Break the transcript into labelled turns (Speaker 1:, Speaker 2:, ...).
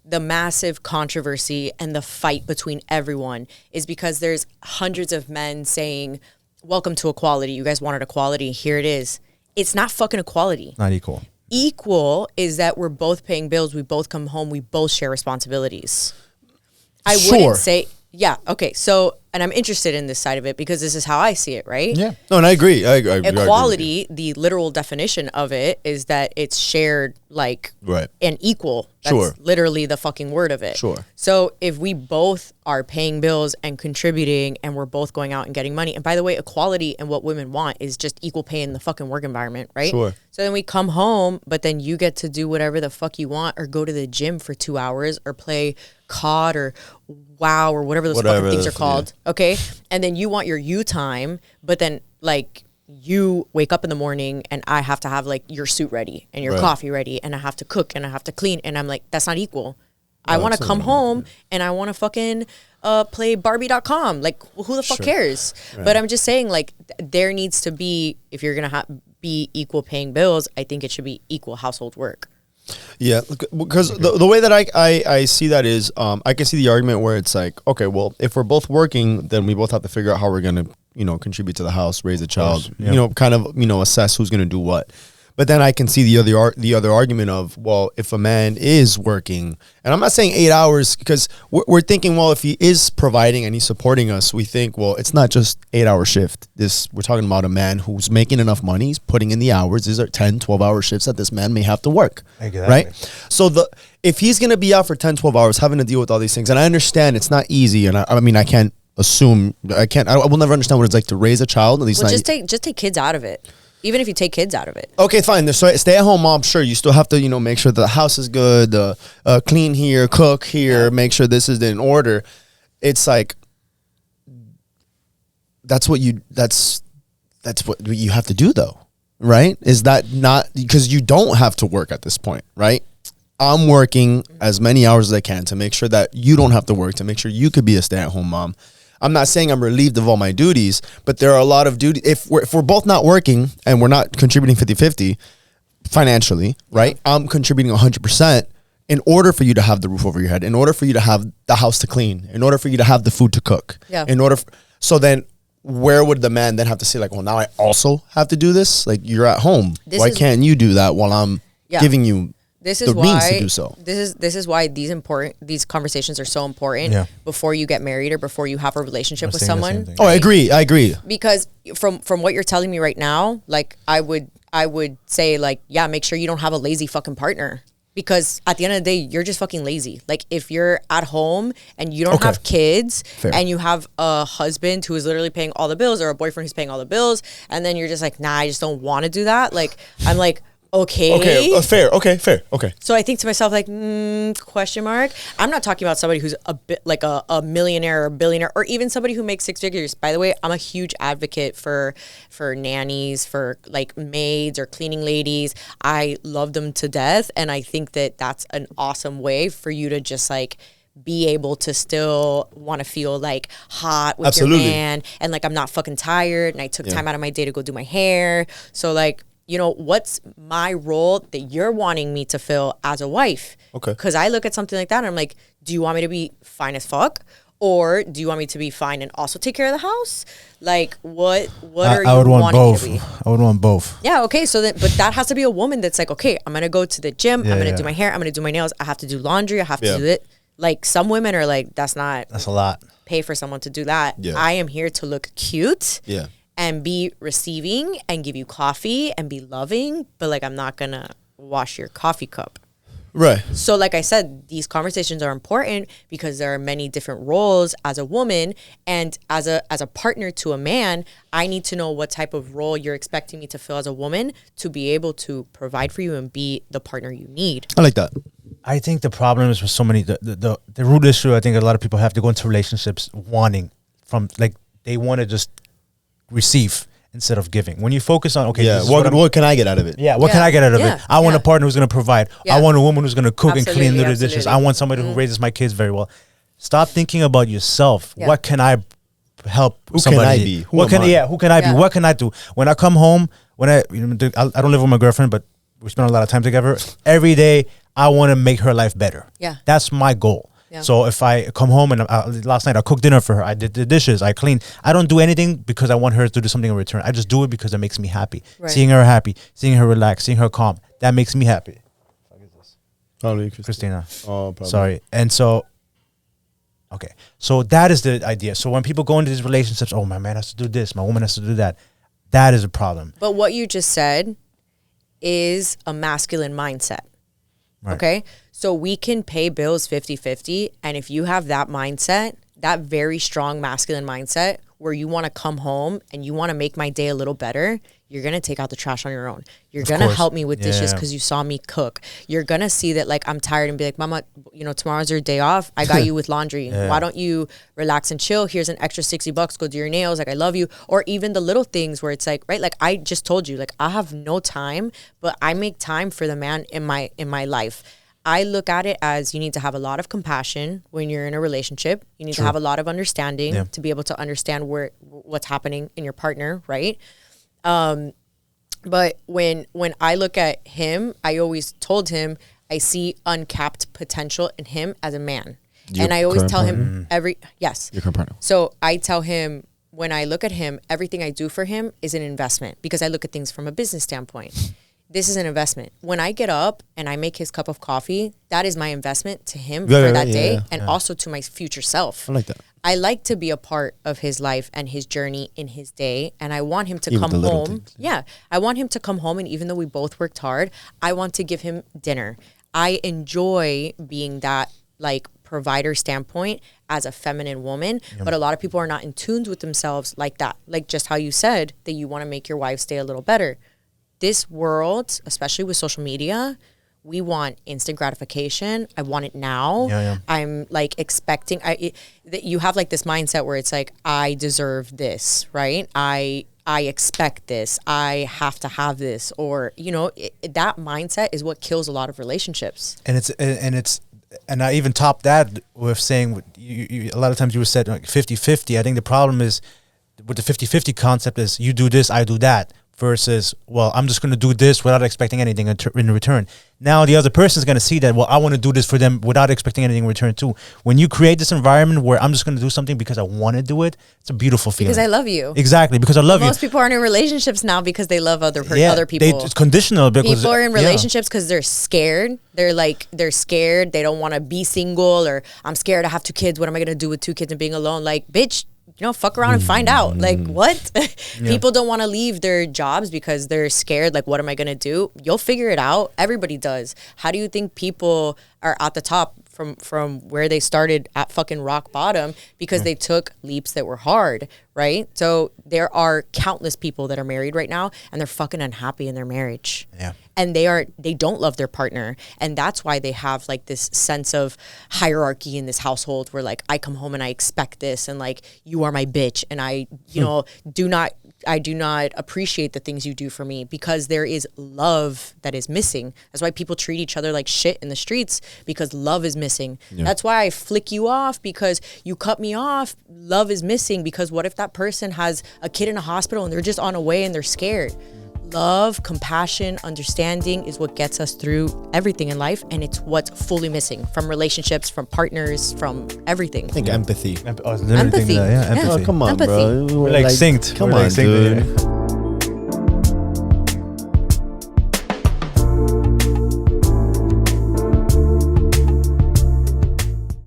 Speaker 1: the massive controversy and the fight between everyone is because there's hundreds of men saying, welcome to equality. You guys wanted equality. Here it is. It's not fucking equality.
Speaker 2: Not equal.
Speaker 1: Equal is that we're both paying bills. We both come home. We both share responsibilities. I wouldn't say, yeah, okay. So, and I'm interested in this side of it because this is how I see it, right?
Speaker 3: Yeah. No, and I agree.
Speaker 1: Equality, the literal definition of it is that it's shared like and equal. That's literally the fucking word of it.
Speaker 3: Sure.
Speaker 1: So if we both are paying bills and contributing and we're both going out and getting money, and by the way, equality and what women want is just equal pay in the fucking work environment, right?
Speaker 3: Sure.
Speaker 1: So then we come home, but then you get to do whatever the fuck you want or go to the gym for 2 hours or play COD or WoW or whatever those fucking things are called. Yeah. Okay. And then you want your you time, but then like you wake up in the morning and I have to have like your suit ready and your coffee ready and I have to cook and I have to clean. And I'm like, that's not equal. I want to come home and I want to fucking play Barbie.com. Like, who the fuck cares? Right. But I'm just saying, like, there needs to be, if you're going to be equal paying bills, I think it should be equal household work.
Speaker 3: Yeah, because the way that I see that is, I can see the argument where it's like, okay, well, if we're both working, then we both have to figure out how we're going to, contribute to the house, raise a child, kind of, assess who's going to do what. But then I can see the other argument of, well, if a man is working, and I'm not saying 8 hours, because we're thinking, well, if he is providing and he's supporting us, we think, well, it's not just 8-hour shift. We're talking about a man who's making enough money, he's putting in the hours. These are 10, 12-hour shifts that this man may have to work, right? So if he's going to be out for 10, 12 hours having to deal with all these things, and I understand it's not easy, and I mean, I can't assume, I will never understand what it's like to raise a child. At least
Speaker 1: just take kids out of it. Even if you take kids out of it.
Speaker 3: Okay, fine. So stay-at-home mom, sure, you still have to, make sure the house is good, clean here, cook here, make sure this is in order. It's like, that's what you have to do, though, right? Is that not, because you don't have to work at this point, right? I'm working as many hours as I can to make sure that you don't have to work, to make sure you could be a stay-at-home mom. I'm not saying I'm relieved of all my duties, but there are a lot of duties. If we're both not working and we're not contributing 50-50 financially, right? I'm contributing 100% in order for you to have the roof over your head, in order for you to have the house to clean, in order for you to have the food to cook.
Speaker 1: Yeah.
Speaker 3: So then where would the man then have to say, like, well, now I also have to do this? Like, you're at home. Why can't you do that while I'm giving you the means to do so?
Speaker 1: This is why these conversations are so important before you get married or before you have a relationship with someone.
Speaker 3: Oh, I agree.
Speaker 1: Because from what you're telling me right now, like I would say, like, yeah, make sure you don't have a lazy fucking partner. Because at the end of the day, you're just fucking lazy. Like, if you're at home and you don't have kids and you have a husband who is literally paying all the bills or a boyfriend who's paying all the bills, and then you're just like, nah, I just don't want to do that. Like, I'm like, okay.
Speaker 3: Fair. Okay.
Speaker 1: So I think to myself, like, question mark. I'm not talking about somebody who's a bit like a millionaire or billionaire, or even somebody who makes 6 figures. By the way, I'm a huge advocate for nannies, for like maids or cleaning ladies. I love them to death, and I think that that's an awesome way for you to just like be able to still want to feel like hot with your man, and like I'm not fucking tired, and I took time out of my day to go do my hair. So like, what's my role that you're wanting me to fill as a wife? Okay. Because I look at something like that and I'm like, do you want me to be fine as fuck? Or do you want me to be fine and also take care of the house? Like, what are you wanting me to be?
Speaker 2: I would want both.
Speaker 1: Yeah, okay. So but that has to be a woman that's like, okay, I'm going to go to the gym. I'm going to do my hair. I'm going to do my nails. I have to do laundry. I have to do it. Like, some women are like, that's a
Speaker 2: lot.
Speaker 1: Pay for someone to do that. Yeah. I am here to look cute. Yeah. And be receiving and give you coffee and be loving, but like, I'm not gonna wash your coffee cup.
Speaker 3: Right.
Speaker 1: So like I said, these conversations are important because there are many different roles as a woman, and as a partner to a man, I need to know what type of role you're expecting me to fill as a woman to be able to provide for you and be the partner you need.
Speaker 3: I like that.
Speaker 2: I think the problem is with so many, the root issue, I think a lot of people have to go into relationships wanting from, like, they want to just receive instead of giving. When you focus on, okay,
Speaker 3: what can I get out of it?
Speaker 2: Yeah, what can I get out of it? I want a partner who's going to provide. I want a woman who's going to cook and clean the dishes. I want somebody who raises my kids very well. Stop thinking about yourself. What can I help somebody? Who can I be? What can I do? When I come home, I don't live with my girlfriend, but we spend a lot of time together. Every day, I want to make her life better.
Speaker 1: Yeah.
Speaker 2: That's my goal.
Speaker 1: Yeah.
Speaker 2: So if I come home and last night I cooked dinner for her, I did the dishes, I cleaned. I don't do anything because I want her to do something in return. I just do it because it makes me happy.
Speaker 1: Right.
Speaker 2: Seeing her happy, seeing her relax, seeing her calm, that makes me happy.
Speaker 3: Probably
Speaker 2: Christina.
Speaker 3: Oh, probably.
Speaker 2: Sorry. And so, okay. So that is the idea. So when people go into these relationships, oh, my man has to do this, my woman has to do that. That is a problem.
Speaker 1: But what you just said is a masculine mindset.
Speaker 2: Right.
Speaker 1: Okay? So we can pay bills 50-50. And if you have that mindset, that very strong masculine mindset where you want to come home and you want to make my day a little better, you're going to take out the trash on your own. You're going to help me with dishes because you saw me cook. You're going to see that like I'm tired and be like, Mama, you know, tomorrow's your day off. I got you with laundry. Why don't you relax and chill? Here's an extra $60. Go do your nails. Like, I love you. Or even the little things where it's like, right? Like I just told you, like I have no time, but I make time for the man in my life. I look at it as you need to have a lot of compassion when you're in a relationship. You need to have a lot of understanding to be able to understand what's happening in your partner, right? But when I look at him, I always told him I see uncapped potential in him as a man. And I always tell him your current partner. So I tell him when I look at him, everything I do for him is an investment because I look at things from a business standpoint. This is an investment. When I get up and I make his cup of coffee, that is my investment to him for that day and also to my future self.
Speaker 3: I like that.
Speaker 1: I like to be a part of his life and his journey in his day. And I want him to come home. Yeah. I want him to come home. And even though we both worked hard, I want to give him dinner. I enjoy being that like provider standpoint as a feminine woman. But a lot of people are not in tune with themselves like that. Like just how you said that you want to make your wife stay a little better. This world, especially with social media, we want instant gratification. I want it now. I'm like expecting that you have like this mindset where it's like, I deserve this, right? I expect this. I have to have this, or you know, that mindset is what kills a lot of relationships.
Speaker 2: And I even top that with saying you a lot of times you were said like 50-50. I think the problem is with the 50-50 concept is you do this, I do that. Versus, well, I'm just going to do this without expecting anything in return. Now the other person is going to see that, well, I want to do this for them without expecting anything in return too. When you create this environment where I'm just going to do something because I want to do it, it's a beautiful feeling.
Speaker 1: Because I love you.
Speaker 2: Exactly, because I love you.
Speaker 1: Most people aren't in relationships now because they love other people.
Speaker 2: It's conditional. Because
Speaker 1: people are in relationships because they're scared. They're scared. They don't want to be single, or I'm scared I have 2 kids. What am I going to do with 2 kids and being alone? Like, bitch, you know, fuck around and find out. Like, what? People don't want to leave their jobs because they're scared. Like, what am I going to do? You'll figure it out. Everybody does. How do you think people are at the top from where they started at fucking rock bottom? Because they took leaps that were hard, right? So there are countless people that are married right now and they're fucking unhappy in their marriage. Yeah. And they don't love their partner. And that's why they have like this sense of hierarchy in this household where like I come home and I expect this and like you are my bitch and I, you know, do not appreciate the things you do for me because there is love that is missing. That's why people treat each other like shit in the streets because love is missing. Yeah. That's why I flick you off because you cut me off. Love is missing because what if that person has a kid in a hospital and they're just on a way and they're scared? Love, compassion, understanding is what gets us through everything in life, and it's what's fully missing from relationships, from partners, from everything.
Speaker 3: I think empathy.
Speaker 1: Empathy.
Speaker 3: Oh, come on,
Speaker 1: empathy.
Speaker 3: bro.
Speaker 2: We're like synced.
Speaker 3: Come on, dude.